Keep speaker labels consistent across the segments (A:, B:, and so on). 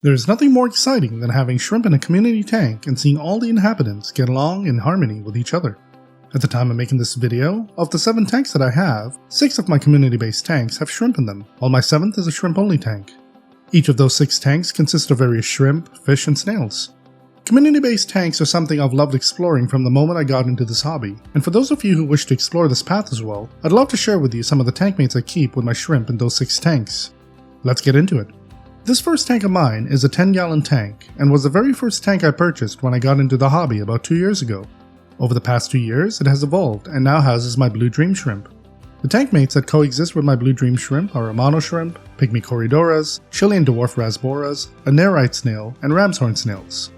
A: There is nothing more exciting than having shrimp in a community tank and seeing all the inhabitants get along in harmony with each other. At the time of making this video, of the 7 tanks that I have, 6 of my community-based tanks have shrimp in them, while my 7th is a shrimp-only tank. Each of those 6 tanks consists of various shrimp, fish, and snails. Community-based tanks are something I've loved exploring from the moment I got into this hobby, and for those of you who wish to explore this path as well, I'd love to share with you some of the tank mates I keep with my shrimp in those 6 tanks. Let's get into it. This first tank of mine is a 10-gallon tank, and was the very first tank I purchased when I got into the hobby about 2 years ago. Over the past 2 years, it has evolved and now houses my blue dream shrimp. The tank mates that coexist with my blue dream shrimp are Amano Shrimp, pygmy Corydoras, Chilean dwarf Rasboras, a Nerite Snail, and Ramshorn Snails.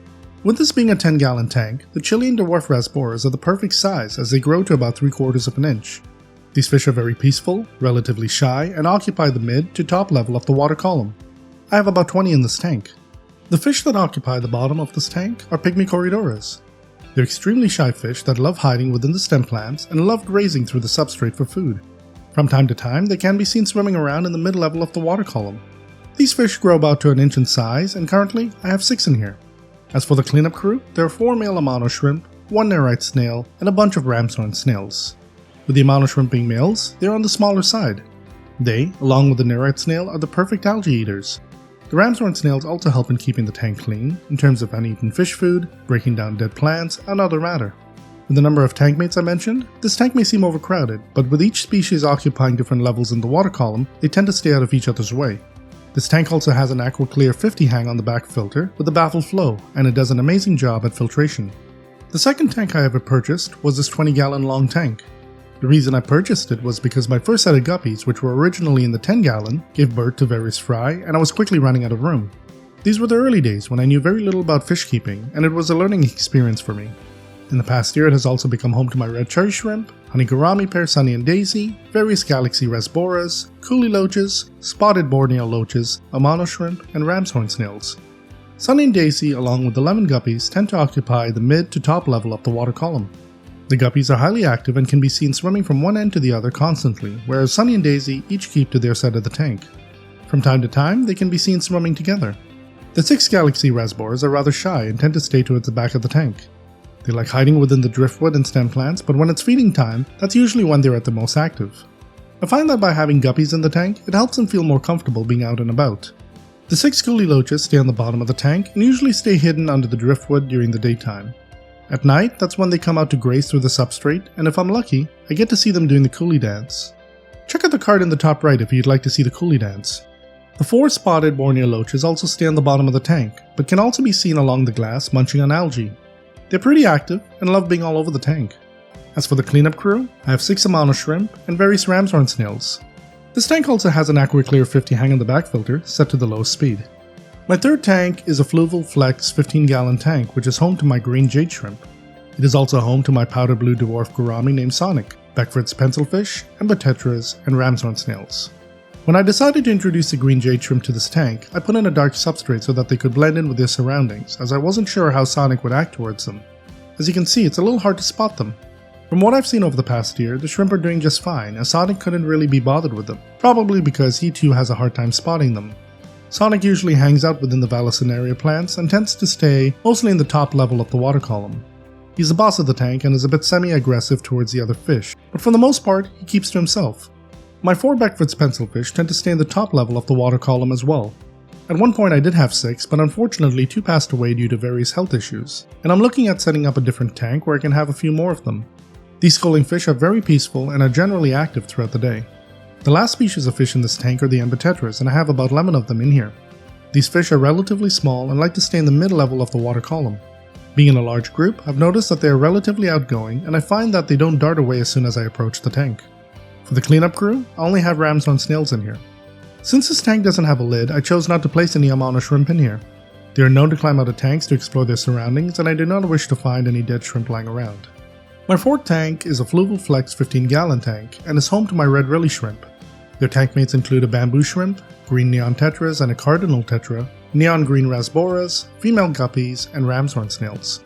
A: With this being a 10-gallon tank, the Chilean dwarf Rasboras are the perfect size as they grow to about 3/4 of an inch. These fish are very peaceful, relatively shy, and occupy the mid to top level of the water column. I have about 20 in this tank. The fish that occupy the bottom of this tank are pygmy Corydoras. They're extremely shy fish that love hiding within the stem plants and love grazing through the substrate for food. From time to time, they can be seen swimming around in the mid-level of the water column. These fish grow about to an inch in size, and currently I have 6 in here. As for the cleanup crew, there are 4 male Amano Shrimp, 1 Nerite Snail, and a bunch of Ramshorn Snails. With the Amano Shrimp being males, they are on the smaller side. They, along with the Nerite Snail, are the perfect algae eaters. The Ramshorn Snails also help in keeping the tank clean, in terms of uneaten fish food, breaking down dead plants, and other matter. With the number of tank mates I mentioned, this tank may seem overcrowded, but with each species occupying different levels in the water column, they tend to stay out of each other's way. This tank also has an AquaClear 50 hang on the back filter with a baffled flow, and it does an amazing job at filtration. The second tank I ever purchased was this 20-gallon long tank. The reason I purchased it was because my first set of guppies, which were originally in the 10-gallon, gave birth to various fry, and I was quickly running out of room. These were the early days when I knew very little about fish keeping, and it was a learning experience for me. In the past year, it has also become home to my red cherry shrimp, honey Gourami pair Sunny and Daisy, various galaxy Rasboras, Kuhli Loaches, spotted Borneo Loaches, Amano Shrimp, and Ramshorn Snails. Sunny and Daisy, along with the lemon guppies, tend to occupy the mid to top level of the water column. The guppies are highly active and can be seen swimming from one end to the other constantly, whereas Sunny and Daisy each keep to their side of the tank. From time to time, they can be seen swimming together. The 6 galaxy Rasboras are rather shy and tend to stay towards the back of the tank. They like hiding within the driftwood and stem plants, but when it's feeding time, that's usually when they're at the most active. I find that by having guppies in the tank, it helps them feel more comfortable being out and about. The 6 Kuhli Loaches stay on the bottom of the tank and usually stay hidden under the driftwood during the daytime. At night, that's when they come out to graze through the substrate, and if I'm lucky, I get to see them doing the Kuhli dance. Check out the card in the top right if you'd like to see the Kuhli dance. The 4 spotted Borneo Loaches also stay on the bottom of the tank, but can also be seen along the glass munching on algae. They're pretty active and love being all over the tank. As for the cleanup crew, I have 6 Amano Shrimp and various Ramshorn Snails. This tank also has an AquaClear 50 hang on the back filter set to the lowest speed. My third tank is a Fluval Flex 15-gallon tank which is home to my green Jade shrimp. It is also home to my powder blue dwarf Gourami named Sonic, Beckford's Pencilfish, Ember Tetras, and Ramshorn Snails. When I decided to introduce the green Jade shrimp to this tank, I put in a dark substrate so that they could blend in with their surroundings, as I wasn't sure how Sonic would act towards them. As you can see, it's a little hard to spot them. From what I've seen over the past year, the shrimp are doing just fine, as Sonic couldn't really be bothered with them, probably because he too has a hard time spotting them. Sonic usually hangs out within the Vallisneria plants and tends to stay mostly in the top level of the water column. He's the boss of the tank and is a bit semi-aggressive towards the other fish, but for the most part, he keeps to himself. My 4 Beckford's Pencilfish tend to stay in the top level of the water column as well. At one point I did have 6, but unfortunately 2 passed away due to various health issues, and I'm looking at setting up a different tank where I can have a few more of them. These schooling fish are very peaceful and are generally active throughout the day. The last species of fish in this tank are the Ember Tetras, and I have about 11 of them in here. These fish are relatively small and like to stay in the mid-level of the water column. Being in a large group, I've noticed that they are relatively outgoing, and I find that they don't dart away as soon as I approach the tank. For the cleanup crew, I only have Ramshorn Snails in here. Since this tank doesn't have a lid, I chose not to place any Amano Shrimp in here. They are known to climb out of tanks to explore their surroundings, and I do not wish to find any dead shrimp lying around. My 4th tank is a Fluval Flex 15-gallon tank, and is home to my red Rili Shrimp. Their tank mates include a bamboo shrimp, green neon tetras and a cardinal tetra, neon green rasboras, female guppies, and Ramshorn Snails.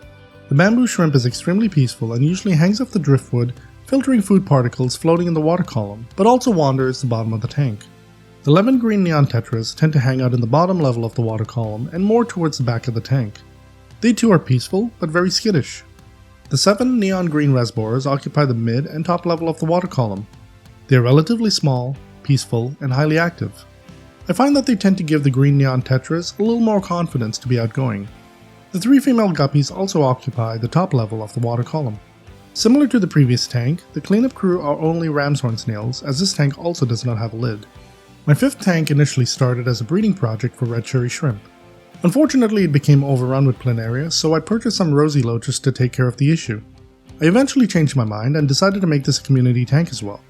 A: The bamboo shrimp is extremely peaceful and usually hangs off the driftwood, filtering food particles floating in the water column, but also wanders the bottom of the tank. The 11 green neon tetras tend to hang out in the bottom level of the water column and more towards the back of the tank. They too are peaceful, but very skittish. The 7 neon green Rasboras occupy the mid and top level of the water column. They are relatively small, peaceful, and highly active. I find that they tend to give the green neon tetras a little more confidence to be outgoing. The 3 female Guppies also occupy the top level of the water column. Similar to the previous tank, the cleanup crew are only Ramshorn Snails, as this tank also does not have a lid. My 5th tank initially started as a breeding project for red cherry shrimp. Unfortunately, it became overrun with planaria, so I purchased some Rosy Loaches to take care of the issue. I eventually changed my mind and decided to make this a community tank as well.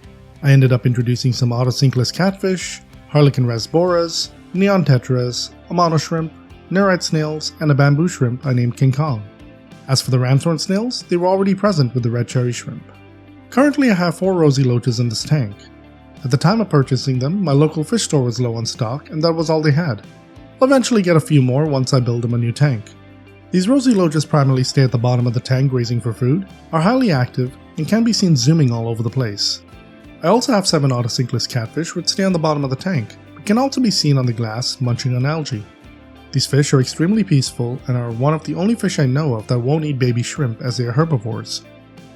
A: I ended up introducing some Otocinclus Catfish, Harlequin Rasboras, Neon Tetras, Amano Shrimp, Nerite Snails, and a bamboo shrimp I named King Kong. As for the Ramshorn Snails, they were already present with the red cherry shrimp. Currently I have 4 Rosy Loaches in this tank. At the time of purchasing them, my local fish store was low on stock and that was all they had. I'll eventually get a few more once I build them a new tank. These Rosy Loaches primarily stay at the bottom of the tank grazing for food, are highly active, and can be seen zooming all over the place. I also have 7 Otocinclus Catfish which stay on the bottom of the tank, but can also be seen on the glass munching on algae. These fish are extremely peaceful and are one of the only fish I know of that won't eat baby shrimp as they are herbivores.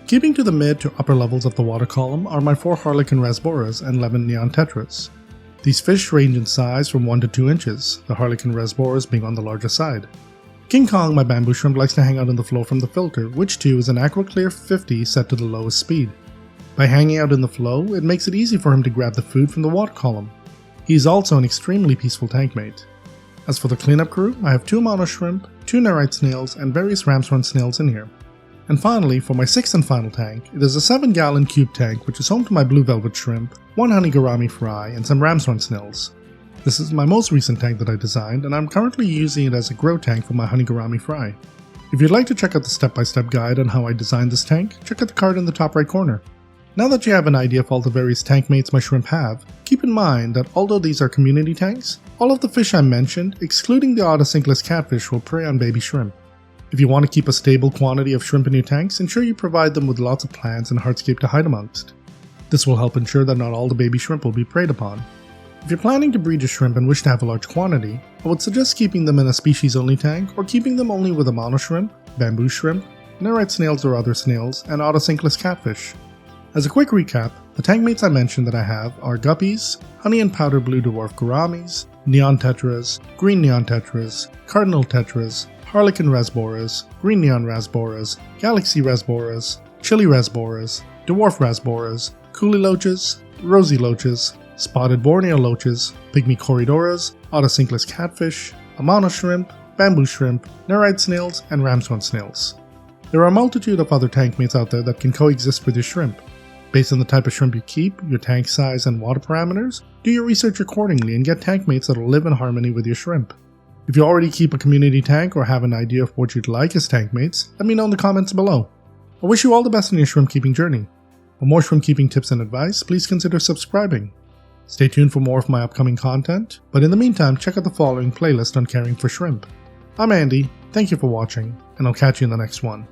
A: Keeping to the mid to upper levels of the water column are my 4 Harlequin Rasboras and 11 Neon Tetras. These fish range in size from 1 to 2 inches, the Harlequin Rasboras being on the larger side. King Kong, my bamboo shrimp, likes to hang out in the flow from the filter, which too is an AquaClear 50 set to the lowest speed. By hanging out in the flow, it makes it easy for him to grab the food from the water column. He is also an extremely peaceful tank mate. As for the cleanup crew, I have 2 Amano Shrimp, 2 Nerite Snails, and various Ramshorn Snails in here. And finally, for my 6th and final tank, it is a 7-gallon cube tank which is home to my blue velvet shrimp, 1 honey Gourami fry, and some Ramshorn Snails. This is my most recent tank that I designed, and I'm currently using it as a grow tank for my honey Gourami fry. If you'd like to check out the step-by-step guide on how I designed this tank, check out the card in the top right corner. Now that you have an idea of all the various tank mates my shrimp have, keep in mind that although these are community tanks, all of the fish I mentioned, excluding the Otocinclus Catfish, will prey on baby shrimp. If you want to keep a stable quantity of shrimp in your tanks, ensure you provide them with lots of plants and hardscape to hide amongst. This will help ensure that not all the baby shrimp will be preyed upon. If you're planning to breed your shrimp and wish to have a large quantity, I would suggest keeping them in a species-only tank or keeping them only with Amano Shrimp, bamboo shrimp, Nerite Snails or other snails, and Otocinclus Catfish. As a quick recap, the tank mates I mentioned that I have are Guppies, honey and powder blue dwarf Gouramis, Neon Tetras, green Neon Tetras, Cardinal Tetras, Harlequin Rasboras, green Neon Rasboras, Galaxy Rasboras, Chili Rasboras, Dwarf Rasboras, Kuhli Loaches, Rosy Loaches, Spotted Borneo Loaches, Pygmy Corydoras, Otocinclus Catfish, Amano Shrimp, Bamboo Shrimp, Nerite Snails, and Ramshorn Snails. There are a multitude of other tank mates out there that can coexist with your shrimp. Based on the type of shrimp you keep, your tank size, and water parameters, do your research accordingly and get tank mates that will live in harmony with your shrimp. If you already keep a community tank or have an idea of what you'd like as tank mates, let me know in the comments below. I wish you all the best in your shrimp keeping journey. For more shrimp keeping tips and advice, please consider subscribing. Stay tuned for more of my upcoming content, but in the meantime, check out the following playlist on caring for shrimp. I'm Andy, thank you for watching, and I'll catch you in the next one.